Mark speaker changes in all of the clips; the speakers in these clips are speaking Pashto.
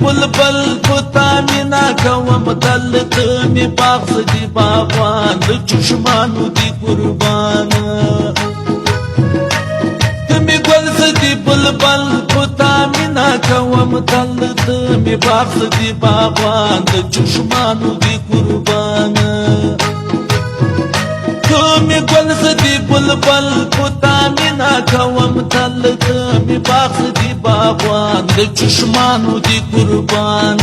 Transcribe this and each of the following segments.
Speaker 1: بلبل پتا مینا کوم دل می باغ دی باغوان د چشمانو دی قربان می گل دی بلبل پتا مینا کوم دل می باغ دی باغوان د چشمانو دی قربان می گل دی بلبل پتا مینا کوم دل می باغ دی باغوان د چشمانو دی قربان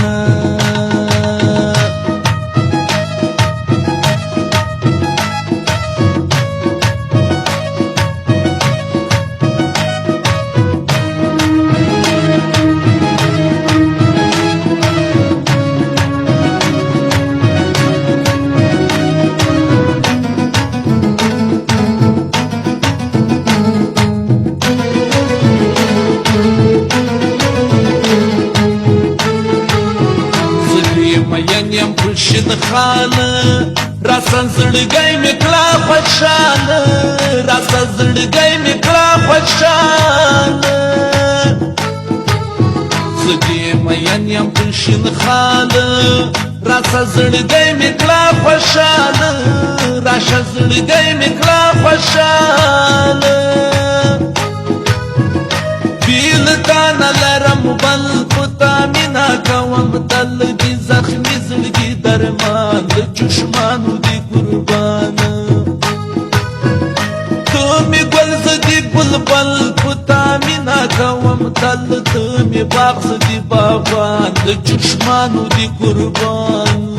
Speaker 1: مینیم پرشد خانه راسا زړګی می کړه خوشاله راسا زړګی می کړه خوشاله زدی مینیم پرشد خانه راسا زړګی می کړه خوشاله راسا زړګی می کړه خوشاله بیل تان لرم بل پتا مینا کوم دل دی زخمی زړګي درمان د چشمانو دی قربان تو می گل زدی بلبل پتا مینا کوم دل تو می باغ زدی باغوان د چشمانو دی قربان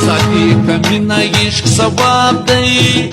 Speaker 1: Sahi kamina ishq sawab day